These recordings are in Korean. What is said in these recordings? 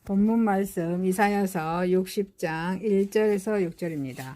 본문 말씀 이사야서 60장 1절에서 6절입니다.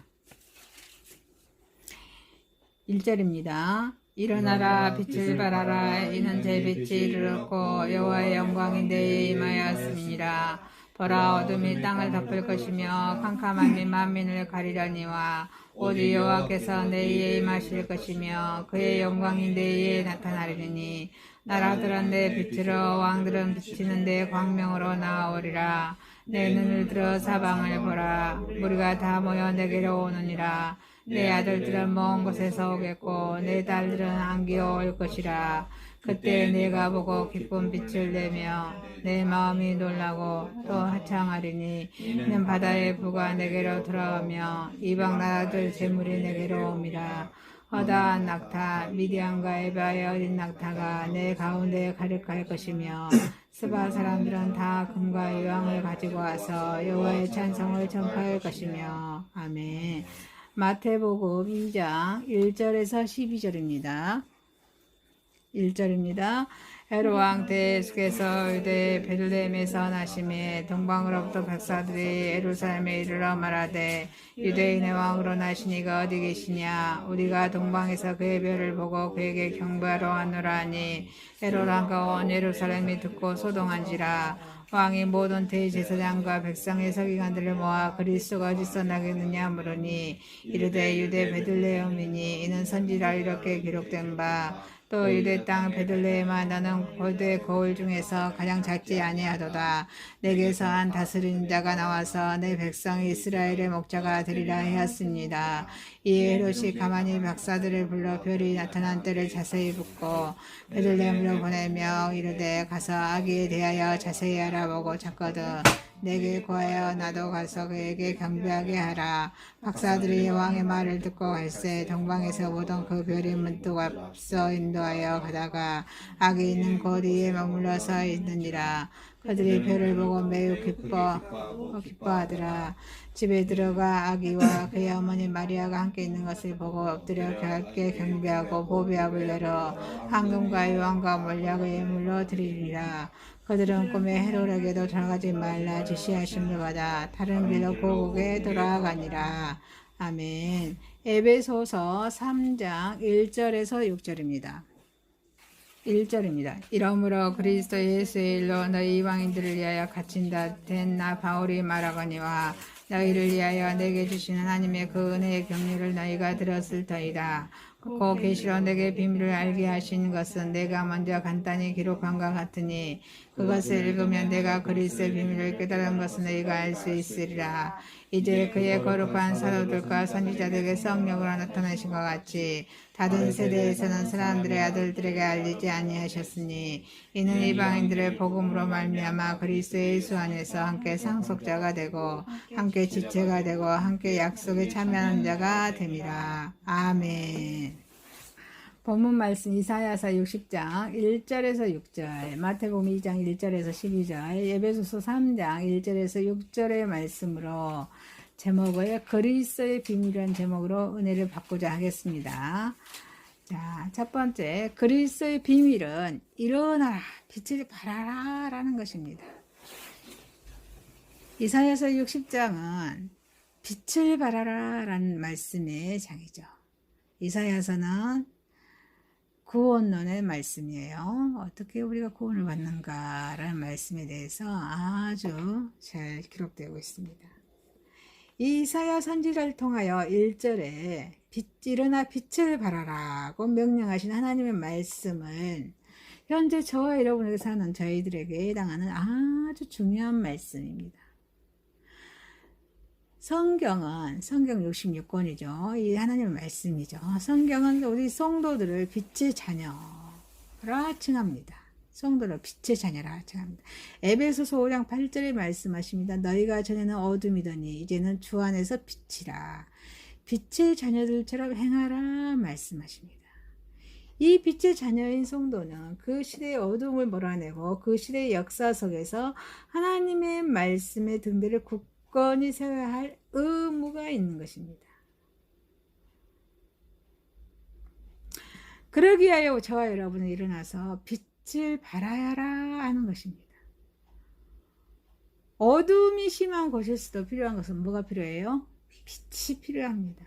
1절입니다. 일어나라 빛을 발하라 이는 제 빛이 이르렀고 여호와의 영광이 내게 임하였음이니라. 보라 어둠이 땅을 덮을 것이며 캄캄함이 만민을 가리려니와 오직 여호와께서 내게 임하실 것이며 그의 영광이 내게 나타나리니 나라들은 내 빛으로 왕들은 비치는 내 광명으로 나오리라. 내 눈을 들어 사방을 보라. 무리가 다 모여 내게로 오느니라. 내 아들들은 먼 곳에서 오겠고 내 딸들은 안기어 올 것이라. 그때 내가 보고 기쁜 빛을 내며 내 마음이 놀라고 또 하창하리니 이는 바다의 부가 내게로 돌아오며 이방 나라들 재물이 내게로 옵니다. 허다한 낙타 미디안과 에바의 어린 낙타가 내 가운데에 가득할 것이며 스바 사람들은 다 금과 유황을 가지고 와서 여호와의 찬송을 전파할 것이며. 아멘. 마태복음 2장 1절에서 12절입니다. 1절입니다. 헤롯 왕 대수께서 유대 베들레헴에서 나심에 동방으로부터 백사들이 예루살렘에 이르러 말하되 유대인의 왕으로 나시니가 어디 계시냐. 우리가 동방에서 그의 별을 보고 그에게 경배하러 왔노라 하니 헤롯 왕과 온 예루살렘이 듣고 소동한지라. 왕이 모든 대제사장과 백성의 서기관들을 모아 그리스도가 어디서 나겠느냐 물으니 이르되 유대 베들레헴이니 이는 선지라 이렇게 기록된 바 또 유대 땅 베들레헴아 너는 고대 거울 중에서 가장 작지 아니하도다. 내게서 한 다스리는 자가 나와서 내 백성 이스라엘의 목자가 되리라 하였습니다. 이에 헤롯이 가만히 박사들을 불러 별이 나타난 때를 자세히 묻고 베들레헴으로 보내며 이르되 가서 아기에 대하여 자세히 알아보고 찾거든 내게 구하여 나도 가서 그에게 경배하게 하라. 박사들이 왕의 말을 듣고 갈새 동방에서 보던 그 별이 문득 앞서 인도하여 가다가 아기 있는 곳 위에 머물러 서 있느니라. 그들이 별을 보고 매우 기뻐하더라. 집에 들어가 아기와 그의 어머니 마리아가 함께 있는 것을 보고 엎드려 밝게 경배하고 보배압을 내려 황금과 유황과 몰약을 예물로 드리니라. 그들은 꿈에 헤롯에게도 돌아가지 말라 지시하심을 받아 다른 길로 고국에 돌아가니라. 아멘. 에베소서 3장 1절에서 6절입니다. 1절입니다. 이러므로 그리스도 예수의 일로 너희 이방인들을 위하여 갇힌다 된 나 바울이 말하거니와 너희를 위하여 내게 주신 하나님의 그 은혜의 경륜을 너희가 들었을 터이다. 그 계시로 내게 비밀을 알게 하신 것은 내가 먼저 간단히 기록한과 같으니 그것을 읽으면 내가 그리스도의 비밀을 깨달은 것을 너희가 알 수 있으리라. 이제 그의 거룩한 사도들과 선지자들에게 성령으로 나타나신 것 같이 다른 세대에서는 사람들의 아들들에게 알리지 아니하셨으니 이는 이방인들의 복음으로 말미암아 그리스도 예수 안에서 함께 상속자가 되고 함께 지체가 되고 함께 약속에 참여하는 자가 됨이라. 아멘. 본문 말씀 이사야서 60장 1절에서 6절, 마태복음 2장 1절에서 12절, 에베소서 3장 1절에서 6절의 말씀으로 제목을 그리스도의 비밀이라는 제목으로 은혜를 받고자 하겠습니다. 자, 첫 번째, 그리스도의 비밀은 일어나라, 빛을 발하라 라는 것입니다. 이사야서 60장은 빛을 발하라 라는 말씀의 장이죠. 이사야서는 구원론의 말씀이에요. 어떻게 우리가 구원을 받는가 라는 말씀에 대해서 아주 잘 기록되고 있습니다. 이 이사야 선지자를 통하여 1절에 일어나 빛을 발하라고 명령하신 하나님의 말씀은 현재 저와 여러분에게 사는 저희들에게 해당하는 아주 중요한 말씀입니다. 성경은 성경 66권이죠. 이 하나님의 말씀이죠. 성경은 우리 성도들을 빛의 자녀라 칭합니다. 성도를 빛의 자녀라 칭합니다. 에베소서 5장 8절에 말씀하십니다. 너희가 전에는 어둠이더니 이제는 주 안에서 빛이라. 빛의 자녀들처럼 행하라 말씀하십니다. 이 빛의 자녀인 성도는 그 시대의 어둠을 몰아내고 그 시대의 역사 속에서 하나님의 말씀의 등대를 굳건히 세워야 할 의무가 있는 것입니다. 그러기 위하여 저와 여러분은 일어나서 빛을 발하여라 하는 것입니다. 어둠이 심한 곳일수도 필요한 것은 뭐가 필요해요? 빛이 필요합니다.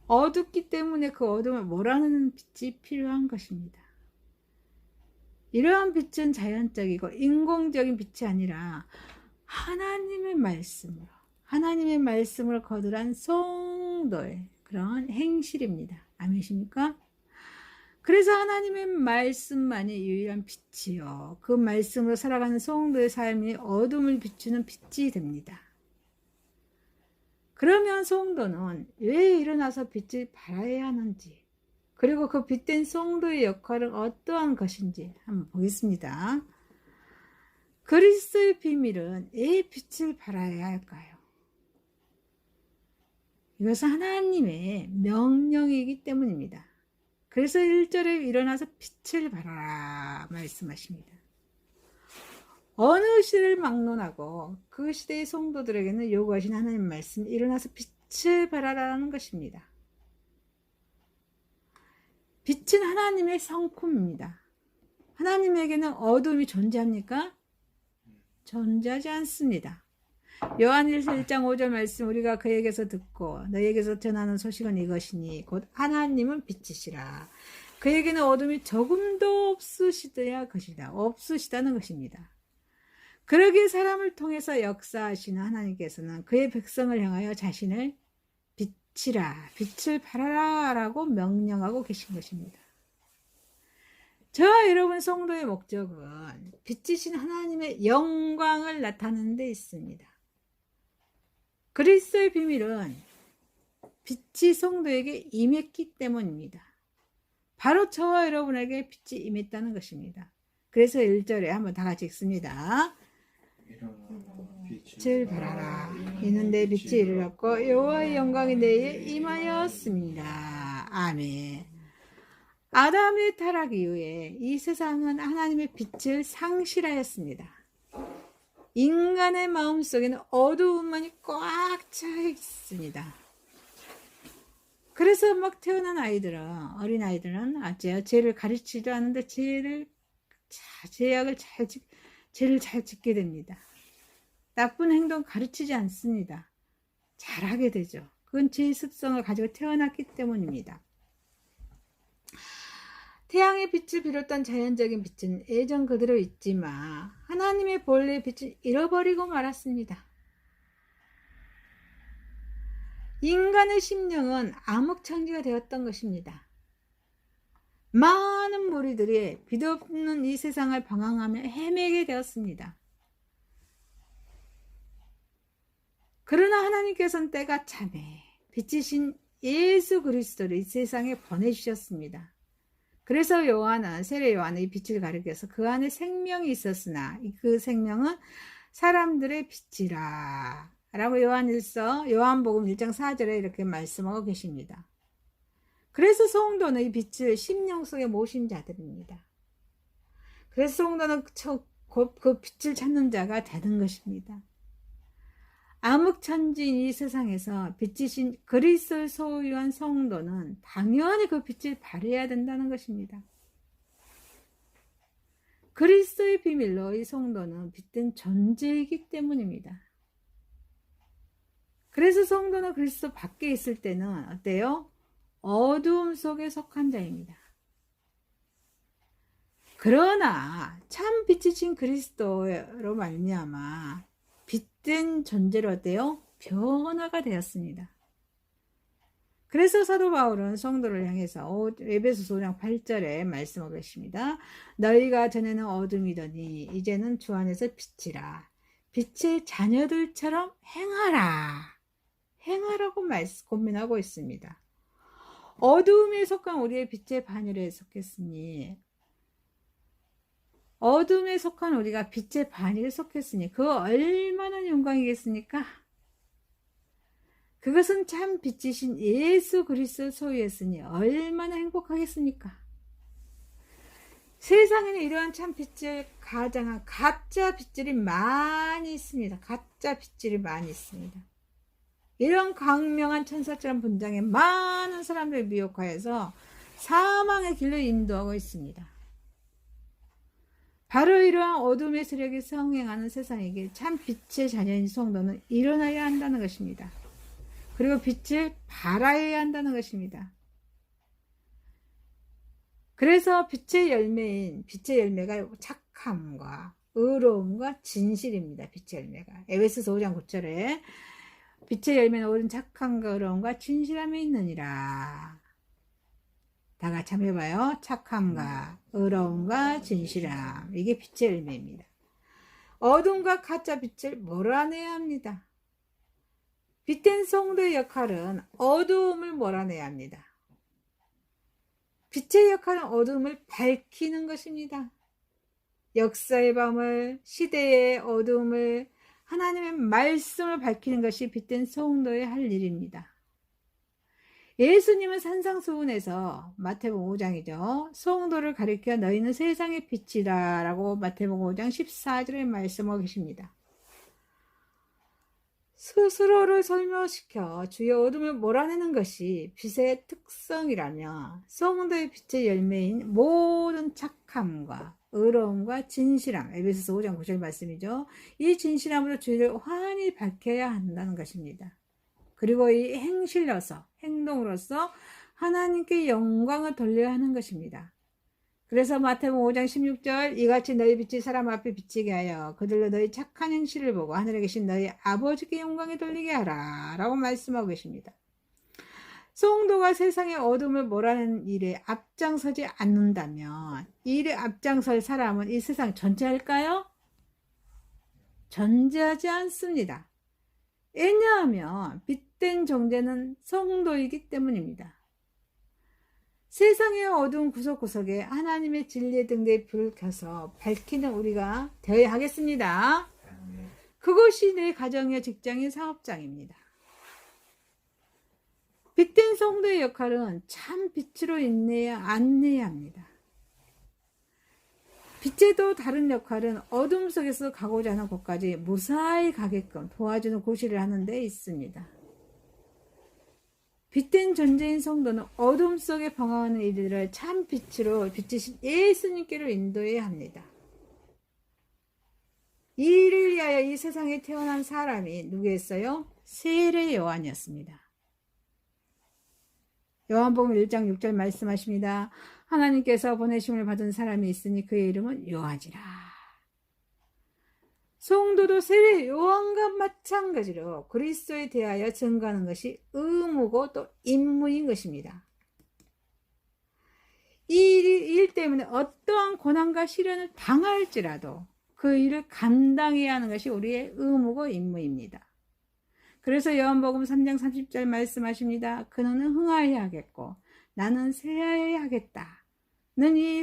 어둡기 때문에 그 어둠을 몰아내는 빛이 필요한 것입니다. 이러한 빛은 자연적이고 인공적인 빛이 아니라 하나님의 말씀으로 거듭난 성도의 그런 행실입니다. 아멘이십니까? 그래서 하나님의 말씀만이 유일한 빛이요, 그 말씀으로 살아가는 성도의 삶이 어둠을 비추는 빛이 됩니다. 그러면 성도는 왜 일어나서 빛을 발해야 하는지, 그리고 그 빛된 성도의 역할은 어떠한 것인지 한번 보겠습니다. 그리스도의 비밀은 왜 빛을 발해야 할까요? 이것은 하나님의 명령이기 때문입니다. 그래서 1절에 일어나서 빛을 발하라 말씀하십니다. 어느 시대를 막론하고 그 시대의 성도들에게는 요구하신 하나님 말씀, 일어나서 빛을 발하라는 것입니다. 빛은 하나님의 성품입니다. 하나님에게는 어둠이 존재합니까? 존재하지 않습니다. 요한일서 1장 5절 말씀, 우리가 그에게서 듣고 너에게서 전하는 소식은 이것이니 곧 하나님은 빛이시라. 그에게는 어둠이 조금도 없으시다는 것입니다. 그러기에 사람을 통해서 역사하시는 하나님께서는 그의 백성을 향하여 자신을 빛을 발하라 라고 명령하고 계신 것입니다. 저와 여러분 성도의 목적은 빛이신 하나님의 영광을 나타내는 데 있습니다. 그리스도의 비밀은 빛이 성도에게 임했기 때문입니다. 바로 저와 여러분에게 빛이 임했다는 것입니다. 그래서 1절에 한번 다 같이 읽습니다. 빛을 발하라. 이는 내 빛이 이르렀고 여호와의 영광이 내게 임하였습니다. 아멘. 아담의 타락 이후에 이 세상은 하나님의 빛을 상실하였습니다. 인간의 마음속에는 어두움만이 꽉 차 있습니다. 그래서 막 태어난 어린 아이들은 죄를 가르치지도 않는데 죄를 잘 짓게 됩니다. 나쁜 행동 가르치지 않습니다. 잘하게 되죠. 그건 죄의 습성을 가지고 태어났기 때문입니다. 태양의 빛을 비롯한 자연적인 빛은 예전 그대로 있지만 하나님의 본래의 빛을 잃어버리고 말았습니다. 인간의 심령은 암흑창지가 되었던 것입니다. 많은 무리들이 빛없는 이 세상을 방황하며 헤매게 되었습니다. 그러나 하나님께서는 때가 차매 빛이신 예수 그리스도를 이 세상에 보내주셨습니다. 그래서 세례 요한은 이 빛을 가리켜서 그 안에 생명이 있었으나 그 생명은 사람들의 빛이라 라고 요한복음 1장 4절에 이렇게 말씀하고 계십니다. 그래서 성도는 이 빛을 심령 속에 모신 자들입니다. 그래서 성도는 그 빛을 찾는 자가 되는 것입니다. 암흑천지인 이 세상에서 빛이신 그리스도를 소유한 성도는 당연히 그 빛을 발해야 된다는 것입니다. 그리스도의 비밀로 이 성도는 빛된 존재이기 때문입니다. 그래서 성도는 그리스도 밖에 있을 때는 어때요? 어두움 속에 속한 자입니다. 그러나 참 빛이신 그리스도로 말미암아 빛된 존재로 어때요? 변화가 되었습니다. 그래서 사도 바울은 성도를 향해서 에베소서 5장 8절에 말씀하고 계십니다. 너희가 전에는 어둠이더니 이제는 주 안에서 빛이라. 빛의 자녀들처럼 행하라고 고민하고 있습니다. 어둠에 속한 우리의 빛의 반열에 속했으니 어둠에 속한 우리가 빛의 반열에 속했으니 그거 얼마나 영광이겠습니까? 그것은 참 빛이신 예수 그리스도를 소유했으니 얼마나 행복하겠습니까? 세상에는 이러한 참 빛을 가장한 가짜 빛들이 많이 있습니다. 가짜 빛들이 많이 있습니다. 이런 광명한 천사처럼 분장해 많은 사람들을 미혹하여서 사망의 길로 인도하고 있습니다. 바로 이러한 어둠의 세력이 성행하는 세상에게 참 빛의 자녀인 성도는 일어나야 한다는 것입니다. 그리고 빛을 발하여야 한다는 것입니다. 그래서 빛의 열매가 착함과 의로움과 진실입니다. 빛의 열매가 에베소서 5장 9절에 빛의 열매는 옳은 착함과 의로움과 진실함이 있느니라. 다 같이 한번 해봐요. 착함과 의로움과 진실함. 이게 빛의 열매입니다. 어둠과 가짜 빛을 몰아내야 합니다. 빛된 성도의 역할은 어두움을 몰아내야 합니다. 빛의 역할은 어둠을 밝히는 것입니다. 역사의 밤을, 시대의 어둠을, 하나님의 말씀을 밝히는 것이 빛된 성도의 할 일입니다. 예수님은 산상수훈에서 마태복음 5장이죠. 성도를 가리켜 너희는 세상의 빛이다 라고 마태복음 5장 14절에 말씀하고 계십니다. 스스로를 설명시켜 주의 어둠을 몰아내는 것이 빛의 특성이라며 성도의 빛의 열매인 모든 착함과 의로움과 진실함, 에베소서 5장 9절 말씀이죠. 이 진실함으로 주의를 환히 밝혀야 한다는 것입니다. 그리고 이 행동으로서 하나님께 영광을 돌려야 하는 것입니다. 그래서 마태복음 5장 16절 이같이 너희 빛이 사람 앞에 비치게 하여 그들로 너희 착한 행실을 보고 하늘에 계신 너희 아버지께 영광을 돌리게 하라 라고 말씀하고 계십니다. 성도가 세상의 어둠을 몰아내는 일에 앞장서지 않는다면 이 일에 앞장설 사람은 이 세상 존재할까요? 존재하지 않습니다. 왜냐하면 빛된 존재는 성도이기 때문입니다. 세상의 어두운 구석구석에 하나님의 진리의 등대에 불을 켜서 밝히는 우리가 되어야 하겠습니다. 그것이 내 가정의 직장의 사업장입니다. 빛된 성도의 역할은 참 빛으로 안내해야 합니다. 빛의 또 다른 역할은 어둠 속에서 가고자 하는 곳까지 무사히 가게끔 도와주는 고시를 하는 데 있습니다. 빛된 존재인 성도는 어둠 속에 방황하는 이들을 참 빛으로 비치신 예수님께로 인도해야 합니다. 이 일을 위하여 이 세상에 태어난 사람이 누구였어요? 세례 요한이었습니다. 요한복음 1장 6절 말씀하십니다. 하나님께서 보내심을 받은 사람이 있으니 그의 이름은 요한이라. 성도도 세례 요한과 마찬가지로 그리스도에 대하여 증거하는 것이 의무고 또 임무인 것입니다. 이 일 때문에 어떠한 고난과 시련을 당할지라도 그 일을 감당해야 하는 것이 우리의 의무고 임무입니다. 그래서 요한복음 3장 30절 말씀하십니다. 그는 흥하여야 하겠고 나는 쇠하여야 하겠다. 는 이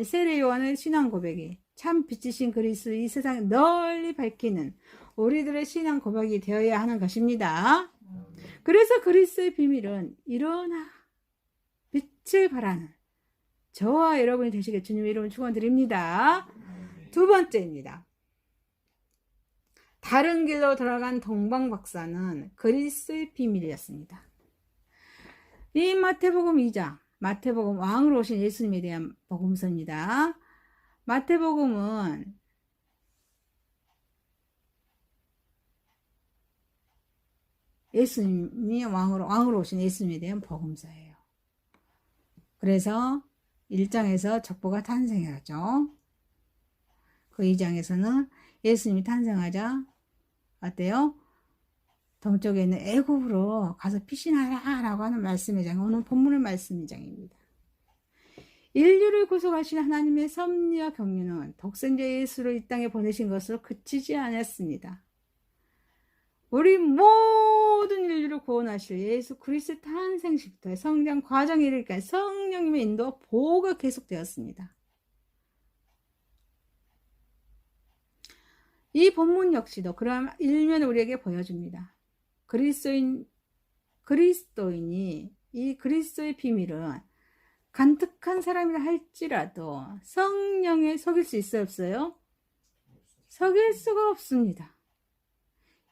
세례 요한의 신앙 고백이 참 빛이신 그리스도 이 세상에 널리 밝히는 우리들의 신앙 고백이 되어야 하는 것입니다. 그래서 그리스도의 비밀은 일어나 빛을 발하는 저와 여러분이 되시길 주님의 이름으로 축원드립니다. 두 번째입니다. 다른 길로 돌아간 동방 박사는 그리스도의 비밀이었습니다. 이 마태복음 2장, 마태복음 왕으로 오신 예수님에 대한 복음서입니다. 마태복음은 예수님이 왕으로 오신 예수님에 대한 복음서예요. 그래서 1장에서 족보가 탄생하죠. 그 2장에서는 예수님이 탄생하자 어때요? 동쪽에 있는 애굽으로 가서 피신하라 라고 하는 말씀의 장, 오늘 본문의 말씀의 장입니다. 인류를 구속하신 하나님의 섭리와 경륜은 독생자 예수를 이 땅에 보내신 것으로 그치지 않았습니다. 우리 모든 인류를 구원하실 예수 그리스도 탄생시부터 성장 과정에 이르기까지 성령님의 인도와 보호가 계속되었습니다. 이 본문 역시도 그러한 일면을 우리에게 보여줍니다. 그리스도인이 이 그리스도의 비밀은 간특한 사람이라 할지라도 성령에 속일 수 있어요, 없어요? 속일 수가 없습니다.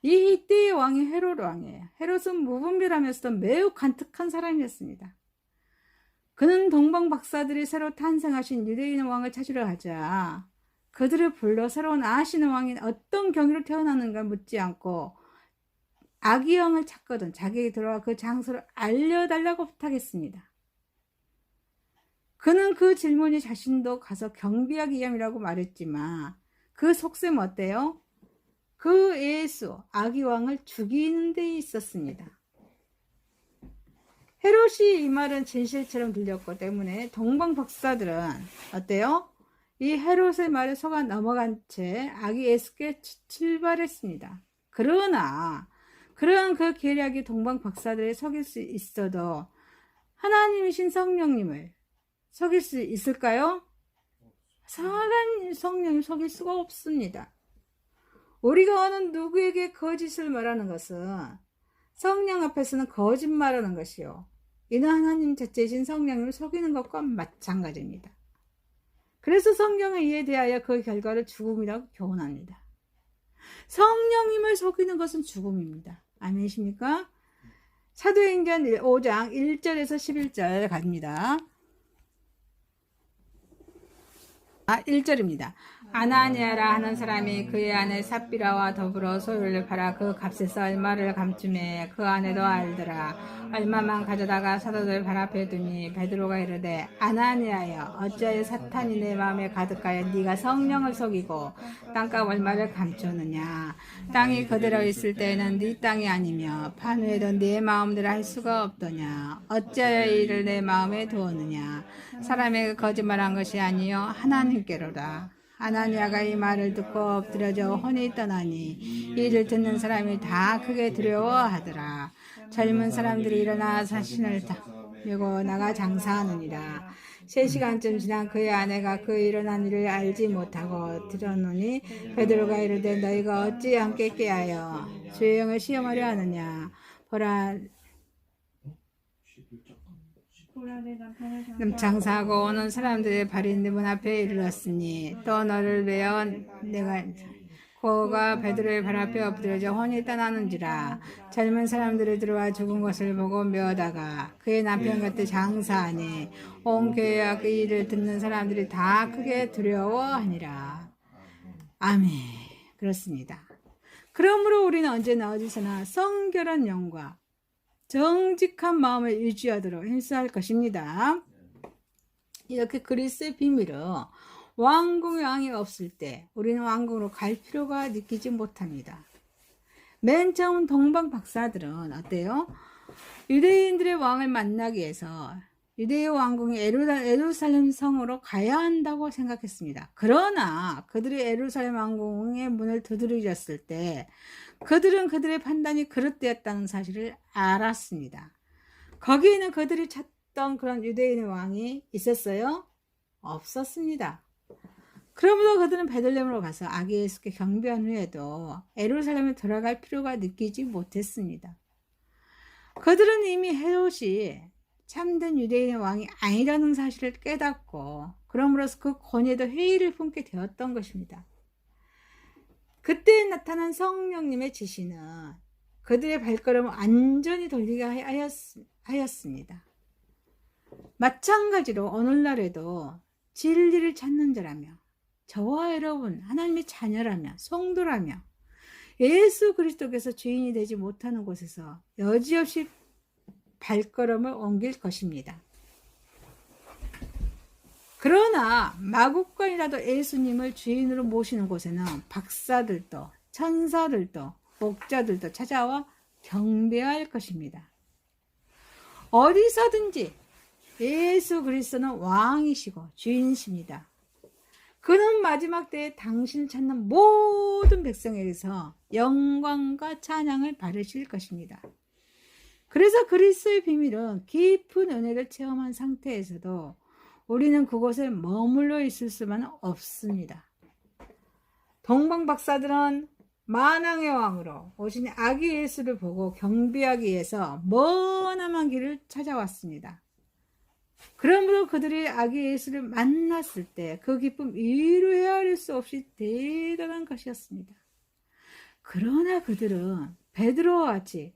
이 이때의 왕이 헤롯 왕이에요. 헤롯은 무분별하면서도 매우 간특한 사람이었습니다. 그는 동방 박사들이 새로 탄생하신 유대인 왕을 찾으러 가자 그들을 불러 새로운 아시는 왕인 어떤 경위로 태어나는가 묻지 않고 아기 왕을 찾거든 자기에게 들어와 그 장소를 알려달라고 부탁했습니다. 그는 그 질문이 자신도 가서 경비하기 위함이라고 말했지만 그 속셈 어때요? 그 예수 아기 왕을 죽이는 데 있었습니다. 헤롯이 이 말은 진실처럼 들렸기 때문에 동방 박사들은 어때요? 이 헤롯의 말에 속아 넘어간 채 아기 예수께 출발했습니다. 그러나 그러한 그 계략이 동방 박사들에 속일 수 있어도 하나님이신 성령님을 속일 수 있을까요? 사람 성령을 속일 수가 없습니다. 우리가 어느 누구에게 거짓을 말하는 것은 성령 앞에서는 거짓말하는 것이요 이는 하나님 자체이신 성령님을 속이는 것과 마찬가지입니다. 그래서 성경에 이에 대하여 그 결과를 죽음이라고 교훈합니다. 성령님을 속이는 것은 죽음입니다. 아멘이십니까? 사도행전 5장 1절에서 11절 갑니다. 1절입니다. 아나니아라 하는 사람이 그의 아내 삽비라와 더불어 소유를 팔아 그 값에서 얼마를 감춤해 그 아내도 알더라. 얼마만 가져다가 사도들 발 앞에 두니 베드로가 이르되 아나니아여 어찌하여 사탄이 내 마음에 가득하여 네가 성령을 속이고 땅값 얼마를 감추느냐. 땅이 그대로 있을 때에는 네 땅이 아니며 판 후에도 네 마음대로 할 수가 없더냐. 어찌하여 이를 내 마음에 두었느냐. 사람에게 거짓말한 것이 아니요 하나님께로다. 아나니아가 이 말을 듣고 엎드려져 혼이 떠나니 이를 듣는 사람이 다 크게 두려워하더라. 젊은 사람들이 일어나 자신을 메고 나가 장사하느니라. 3시간쯤 지난 그의 아내가 그 일어난 일을 알지 못하고 들었노니 베드로가 이르되 너희가 어찌 함께 깨하여 주의 영을 시험하려 하느냐. 보라 장사하고 오는 사람들의 발이 네 문 앞에 이르렀으니 또 너를 외어 내가 그가 베드로의 발 앞에 엎드려져 혼이 떠나는지라. 젊은 사람들이 들어와 죽은 것을 보고 묘하다가 그의 남편 곁에 장사하니 온 교회와 그 일을 듣는 사람들이 다 크게 두려워하니라. 아멘. 그렇습니다. 그러므로 우리는 언제나 어디서나 성결한 영과 정직한 마음을 유지하도록 힘써야 할 것입니다. 이렇게 그리스도의 비밀은 왕궁의 왕이 없을 때 우리는 왕궁으로 갈 필요가 느끼지 못합니다. 맨 처음 동방 박사들은 어때요? 유대인들의 왕을 만나기 위해서 유대의 왕궁이 예루살렘 성으로 가야 한다고 생각했습니다. 그러나 그들이 예루살렘 왕궁의 문을 두드렸을 때 그들은 그들의 판단이 그릇되었다는 사실을 알았습니다. 거기에는 그들이 찾던 그런 유대인의 왕이 있었어요? 없었습니다. 그러므로 그들은 베들레헴으로 가서 아기 예수께 경배한 후에도 예루살렘에 돌아갈 필요가 느끼지 못했습니다. 그들은 이미 헤롯이 참된 유대인의 왕이 아니라는 사실을 깨닫고 그러므로서 그 권위에도 회의를 품게 되었던 것입니다. 그때 나타난 성령님의 지시는 그들의 발걸음을 안전히 돌리게 하였습니다. 마찬가지로 오늘날에도 진리를 찾는 자라며 저와 여러분 하나님의 자녀라며 성도라며 예수 그리스도께서 주인이 되지 못하는 곳에서 여지없이 발걸음을 옮길 것입니다. 그러나 마국간이라도 예수님을 주인으로 모시는 곳에는 박사들도 천사들도 목자들도 찾아와 경배할 것입니다. 어디서든지 예수 그리스도는 왕이시고 주인이십니다. 그는 마지막 때에 당신을 찾는 모든 백성에게서 영광과 찬양을 받으실 것입니다. 그래서 그리스도의 비밀은 깊은 은혜를 체험한 상태에서도 우리는 그곳에 머물러 있을 수만 없습니다. 동방 박사들은 만왕의 왕으로 오신 아기 예수를 보고 경배하기 위해서 머나먼 길을 찾아왔습니다. 그러므로 그들이 아기 예수를 만났을 때 그 기쁨 이루 헤아릴 수 없이 대단한 것이었습니다. 그러나 그들은 베드로와 같이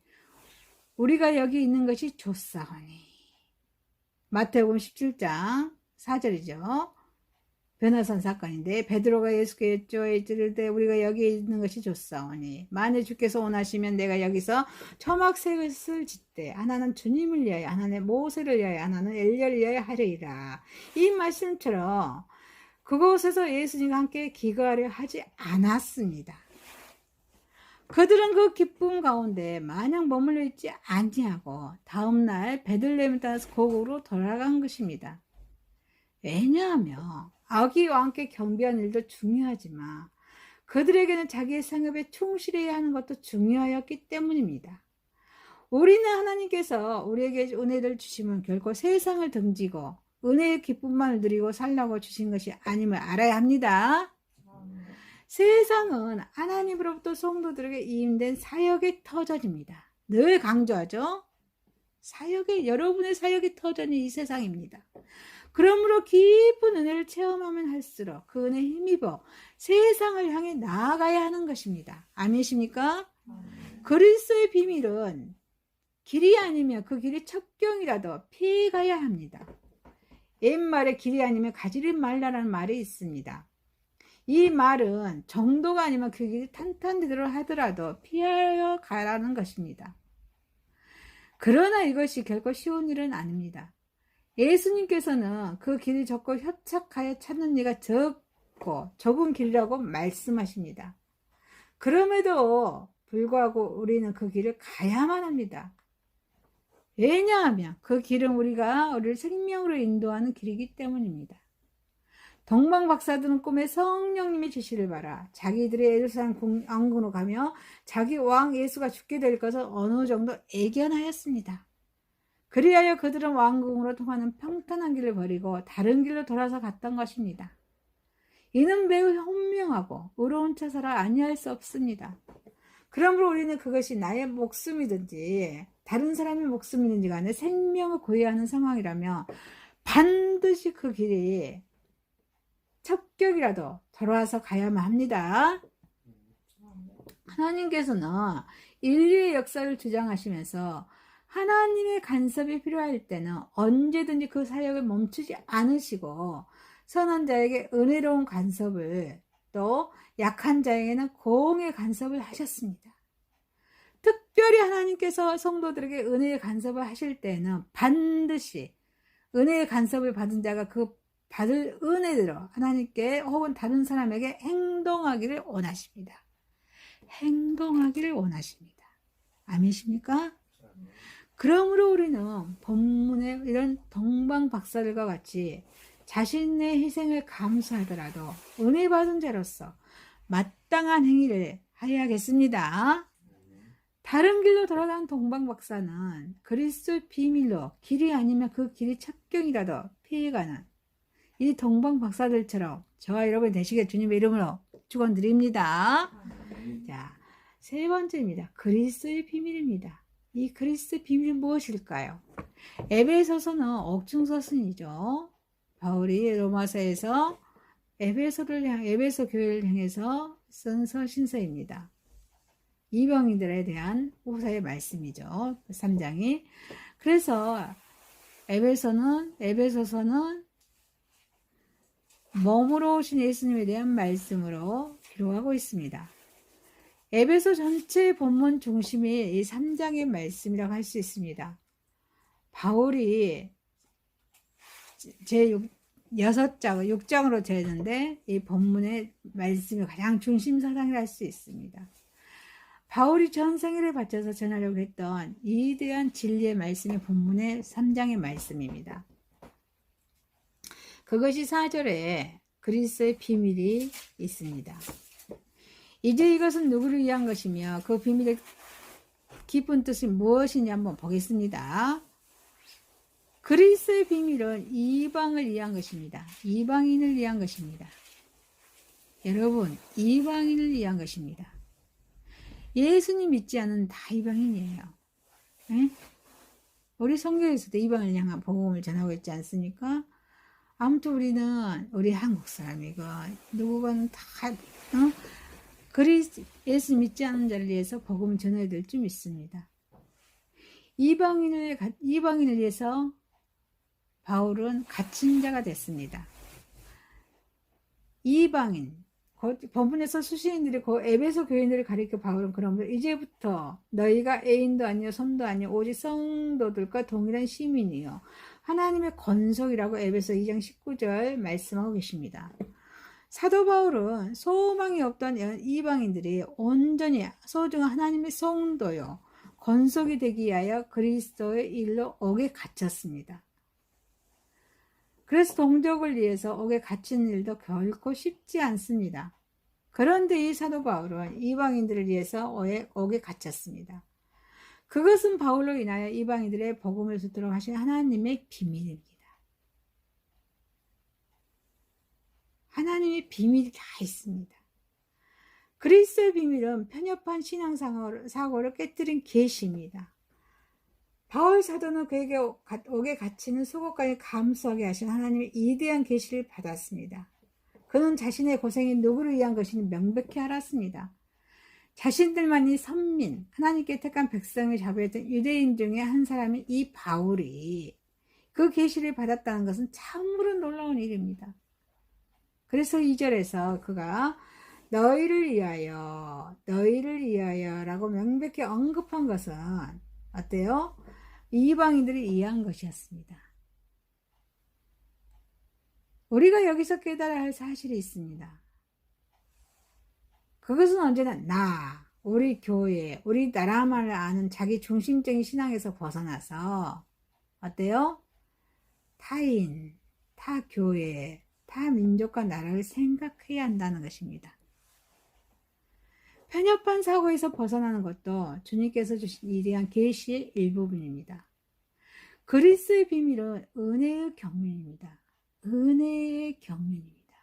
우리가 여기 있는 것이 좋사오니 마태복음 17장 4절이죠. 변화산 사건인데 베드로가 예수께 여쭈어 우리가 여기 있는 것이 좋사오니 만일 주께서 원하시면 내가 여기서 초막셋을 짓되 하나는 주님을 위하여 하나는 모세를 위하여 하나는 엘리야를 위하여 하리이라. 이 말씀처럼 그곳에서 예수님과 함께 기거하려 하지 않았습니다. 그들은 그 기쁨 가운데 마냥 머물러 있지 아니하고 다음날 베들레헴을 따라서 고국으로 돌아간 것입니다. 왜냐하면 아기와 함께 경배하는 일도 중요하지만 그들에게는 자기의 생업에 충실해야 하는 것도 중요하였기 때문입니다. 우리는 하나님께서 우리에게 은혜를 주시면 결코 세상을 등지고 은혜의 기쁨만을 누리고 살라고 주신 것이 아님을 알아야 합니다. 세상은 하나님으로부터 성도들에게 이임된 사역의 터전입니다. 늘 강조하죠. 여러분의 사역의 터전이 이 세상입니다. 그러므로 깊은 은혜를 체험하면 할수록 그 은혜에 힘입어 세상을 향해 나아가야 하는 것입니다. 아니십니까? 그리스도의 비밀은 길이 아니면 그 길이 첩경이라도 피해가야 합니다. 옛말에 길이 아니면 가지를 말라라는 말이 있습니다. 이 말은 정도가 아니면 그 길이 탄탄되도록 하더라도 피하여 가라는 것입니다. 그러나 이것이 결코 쉬운 일은 아닙니다. 예수님께서는 그 길이 좁고 협착하여 찾는 이가 적고 좁은 길이라고 말씀하십니다. 그럼에도 불구하고 우리는 그 길을 가야만 합니다. 왜냐하면 그 길은 우리를 생명으로 인도하는 길이기 때문입니다. 동방 박사들은 꿈에 성령님의 지시를 받아 자기들의 예루살렘 왕궁으로 가며 자기 왕 예수가 죽게 될 것을 어느 정도 예견하였습니다. 그리하여 그들은 왕궁으로 통하는 평탄한 길을 버리고 다른 길로 돌아서 갔던 것입니다. 이는 매우 현명하고 의로운 처사라 아니할 수 없습니다. 그러므로 우리는 그것이 나의 목숨이든지 다른 사람의 목숨이든지 간에 생명을 고려하는 상황이라면 반드시 그 길이 첩격이라도 돌아와서 가야만 합니다. 하나님께서는 인류의 역사를 주장하시면서 하나님의 간섭이 필요할 때는 언제든지 그 사역을 멈추지 않으시고 선한 자에게 은혜로운 간섭을 또 약한 자에게는 공의 간섭을 하셨습니다. 특별히 하나님께서 성도들에게 은혜의 간섭을 하실 때는 반드시 은혜의 간섭을 받은 자가 그 받을 은혜대로 하나님께 혹은 다른 사람에게 행동하기를 원하십니다. 행동하기를 원하십니다. 아멘이십니까? 그러므로 우리는 본문의 이런 동방 박사들과 같이 자신의 희생을 감수하더라도 은혜 받은 자로서 마땅한 행위를 하여야겠습니다. 다른 길로 돌아간 동방 박사는 그리스도의 비밀로 길이 아니면 그 길이 첩경이라도 피해가는 이 동방 박사들처럼 저와 여러분 되시게 주님의 이름으로 축원드립니다. 자, 세 번째입니다. 그리스도의 비밀입니다. 이 그리스도의 비밀은 무엇일까요? 에베소서는 옥중서신이죠. 바울이 로마서에서 에베소 교회를 향해서 쓴 서신서입니다. 이방인들에 대한 후사의 말씀이죠. 3장이. 그래서 에베소서는 몸으로 오신 예수님에 대한 말씀으로 기록하고 있습니다. 에베소 전체 본문 중심이 이 3장의 말씀이라고 할 수 있습니다. 바울이 제6장으로 재는데 이 본문의 말씀이 가장 중심 사상이라 할 수 있습니다. 바울이 전 생애를 바쳐서 전하려고 했던 위대한 진리의 말씀이 본문의 3장의 말씀입니다. 그것이 4절에 그리스도의 비밀이 있습니다. 이제 이것은 누구를 위한 것이며 그 비밀의 깊은 뜻이 무엇이냐 한번 보겠습니다. 그리스도의 비밀은 이방을 위한 것입니다. 이방인을 위한 것입니다. 여러분, 이방인을 위한 것입니다. 예수님 믿지 않은 다 이방인이에요. 네? 우리 성경에서도 이방을 향한 복음을 전하고 있지 않습니까? 아무튼 우리 한국 사람이고 누구건 다 예수 믿지 않는 자를 위해서 복음을 전해야 될 줄 믿습니다. 이방인을 위해서 바울은 갇힌 자가 됐습니다. 이방인, 본문에서 수시인들이 그 에베소 교인들을 가리켜 바울은 그러면서 이제부터 너희가 애인도 아니요 손도 아니요 오직 성도들과 동일한 시민이요 하나님의 권속이라고 에베소 2장 19절 말씀하고 계십니다. 사도 바울은 소망이 없던 이방인들이 온전히 소중한 하나님의 성도요 권속이 되기 위하여 그리스도의 일로 옥에 갇혔습니다. 그래서 동족을 위해서 옥에 갇힌 일도 결코 쉽지 않습니다. 그런데 이 사도 바울은 이방인들을 위해서 옥에 갇혔습니다. 그것은 바울로 인하여 이방인들의 복음을 듣도록 하신 하나님의 비밀입니다. 하나님의 비밀이 다 있습니다. 그리스도의 비밀은 편협한 신앙사고를 깨뜨린 계시입니다. 바울 사도는 그에게 옥에 갇히는 속옷까지 감수하게 하신 하나님의 이대한 계시를 받았습니다. 그는 자신의 고생이 누구를 위한 것인지 명백히 알았습니다. 자신들만이 선민, 하나님께 택한 백성을 잡아했던 유대인 중에 한 사람인 이 바울이 그 계시를 받았다는 것은 참으로 놀라운 일입니다. 그래서 2절에서 그가 너희를 위하여 라고 명백히 언급한 것은 어때요? 이방인들이 이해한 것이었습니다. 우리가 여기서 깨달아야 할 사실이 있습니다. 그것은 언제나 우리 교회, 우리 나라만을 아는 자기 중심적인 신앙에서 벗어나서 어때요? 타인, 타 교회, 타 민족과 나라를 생각해야 한다는 것입니다. 편협한 사고에서 벗어나는 것도 주님께서 주신 이대한 계시의 일부분입니다. 그리스도의 비밀은 은혜의 경륜입니다. 은혜의 경륜입니다.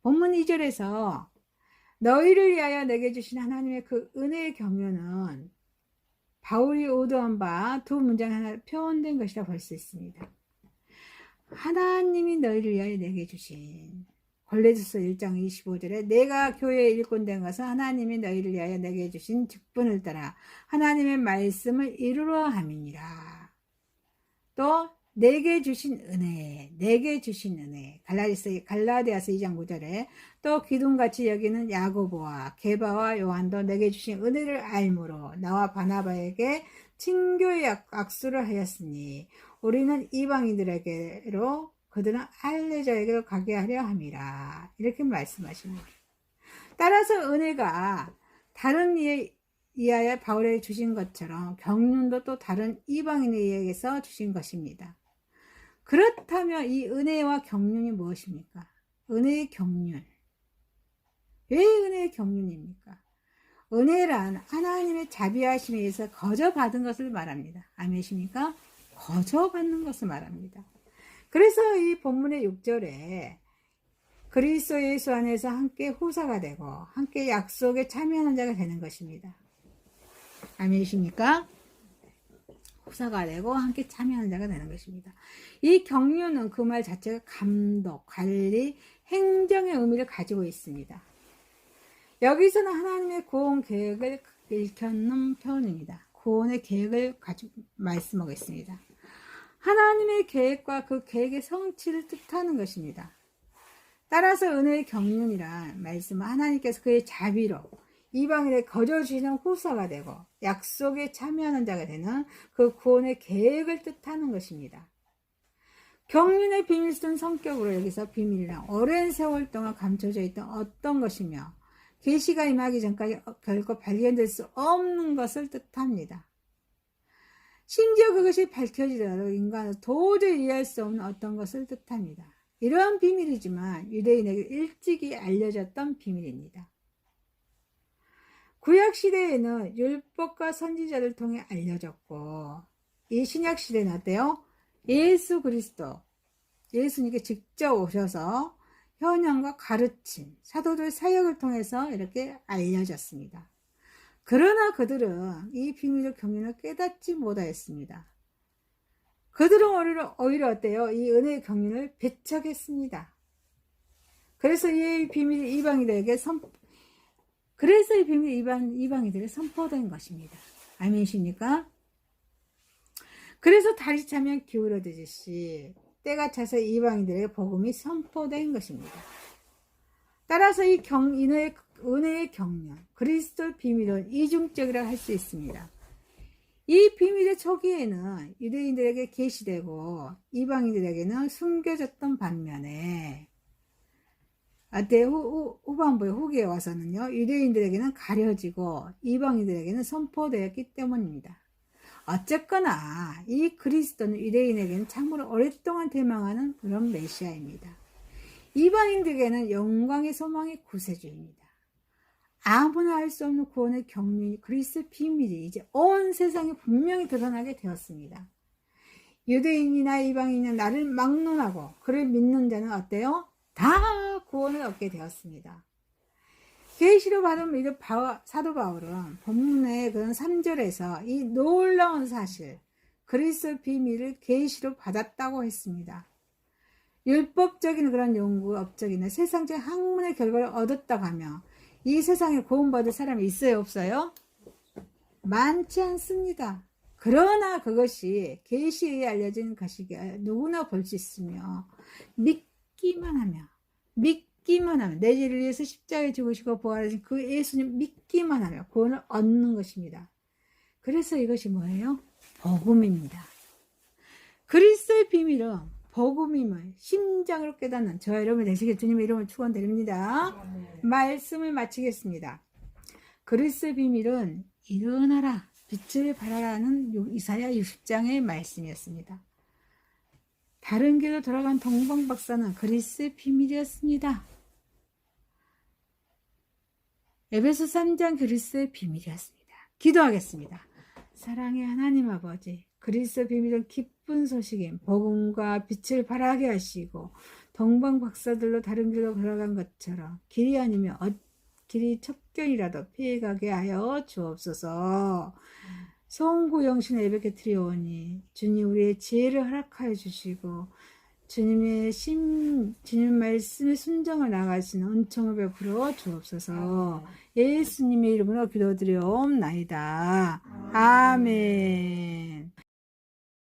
본문 2절에서 너희를 위하여 내게 주신 하나님의 그 은혜의 경륜은 바울이 의도한 바 두 문장 하나 표현된 것이라 볼 수 있습니다. 하나님이 너희를 위하여 내게 주신 골로새서 1장 25절에 내가 교회에 일꾼 된 것은 하나님이 너희를 위하여 내게 주신 직분을 따라 하나님의 말씀을 이루려 함이니라. 또 내게 주신 은혜 갈라디아서 2장 9절에 또 기둥같이 여기는 야고보와 게바와 요한도 내게 주신 은혜를 알므로 나와 바나바에게 친교의 악수를 하였으니 우리는 이방인들에게로 그들은 알레자에게로 가게 하려 함이라. 이렇게 말씀하십니다. 따라서 은혜가 다른 이에 의하여 바울에게 주신 것처럼 경륜도 또 다른 이방인에 의해서 주신 것입니다. 그렇다면 이 은혜와 경륜이 무엇입니까? 은혜의 경륜. 왜 은혜의 경륜입니까? 은혜란 하나님의 자비하심에 의해서 거저받은 것을 말합니다. 아멘이십니까? 거저받는 것을 말합니다. 그래서 이 본문의 6절에 그리스도 예수 안에서 함께 후사가 되고 함께 약속에 참여하는 자가 되는 것입니다. 아멘이십니까? 후사가 되고 함께 참여하는 자가 되는 것입니다. 이 경륜은 그 말 자체가 감독, 관리, 행정의 의미를 가지고 있습니다. 여기서는 하나님의 구원 계획을 일컫는 표현입니다. 구원의 계획을 말씀하고 있습니다. 하나님의 계획과 그 계획의 성취를 뜻하는 것입니다. 따라서 은혜의 경륜이란 말씀은 하나님께서 그의 자비로 이방인의 거저주시는 후사가 되고 약속에 참여하는 자가 되는 그 구원의 계획을 뜻하는 것입니다. 경륜의 비밀스러운 성격으로 여기서 비밀이란 오랜 세월 동안 감춰져 있던 어떤 것이며 계시가 임하기 전까지 결코 발견될 수 없는 것을 뜻합니다. 심지어 그것이 밝혀지더라도 인간은 도저히 이해할 수 없는 어떤 것을 뜻합니다. 이러한 비밀이지만 유대인에게 일찍이 알려졌던 비밀입니다. 구약시대에는 율법과 선지자를 통해 알려졌고 이 신약시대는 어때요? 예수 그리스도, 예수님께 직접 오셔서 현현과 가르침, 사도들 사역을 통해서 이렇게 알려졌습니다. 그러나 그들은 이 비밀의 경륜을 깨닫지 못하였습니다. 그들은 오히려 어때요? 이 은혜의 경륜을 배척했습니다. 그래서 이 비밀이 이방인들에게 이방인들에 선포된 것입니다. 아멘이십니까? 그래서 다리 차면 기울어지듯이 때가 차서 이방인들에게 복음이 선포된 것입니다. 따라서 이 은혜의 경륜, 그리스도의 비밀은 이중적이라고 할 수 있습니다. 이 비밀의 초기에는 유대인들에게 계시되고 이방인들에게는 숨겨졌던 반면에 후반부의 후기에 와서는요, 유대인들에게는 가려지고 이방인들에게는 선포되었기 때문입니다. 어쨌거나 이 그리스도는 유대인에게는 참으로 오랫동안 대망하는 그런 메시아입니다. 이방인들에게는 영광의 소망의 구세주입니다. 아무나 알 수 없는 구원의 경륜이 그리스도의 비밀이 이제 온 세상에 분명히 드러나게 되었습니다. 유대인이나 이방인이나 나를 막론하고 그를 믿는 자는 어때요? 다 구원을 얻게 되었습니다. 계시로 받은 사도 바울은 본문의 그런 3절에서 이 놀라운 사실, 그리스도의 비밀을 계시로 받았다고 했습니다. 율법적인 그런 연구, 업적이나 세상적 학문의 결과를 얻었다고 하며 이 세상에 구원받을 사람이 있어요, 없어요? 많지 않습니다. 그러나 그것이 계시에 알려진 것이기에 누구나 볼 수 있으며 믿기만 하면 내 죄를 위해서 십자가에 죽으시고 부활하신 그 예수님 믿기만 하면 구원을 얻는 것입니다. 그래서 이것이 뭐예요? 복음입니다. 그리스도의 비밀은 복음임을 심장으로 깨닫는 저와 여러분이 되시길 주님의 이름을 축원드립니다. 말씀을 마치겠습니다. 그리스도의 비밀은 일어나라 빛을 발하라는 이사야 60장의 말씀이었습니다. 다른 길로 돌아간 동방박사는 그리스도의 비밀이었습니다. 에베소 3장 그리스도의 비밀이었습니다. 기도하겠습니다. 사랑의 하나님 아버지, 그리스도의 비밀은 기쁜 소식인 복음과 빛을 발하게 하시고 동방박사들로 다른 길로 걸어간 것처럼 길이 아니면 길이 첩견이라도 피해가게 하여 주옵소서. 송구 영신 예배께 드리오니 주님 우리의 지혜를 허락하여 주시고 주님 말씀에 순종을 나가시는 은총을 베풀어 주옵소서. 예수님의 이름으로 기도드리옵나이다. 아멘.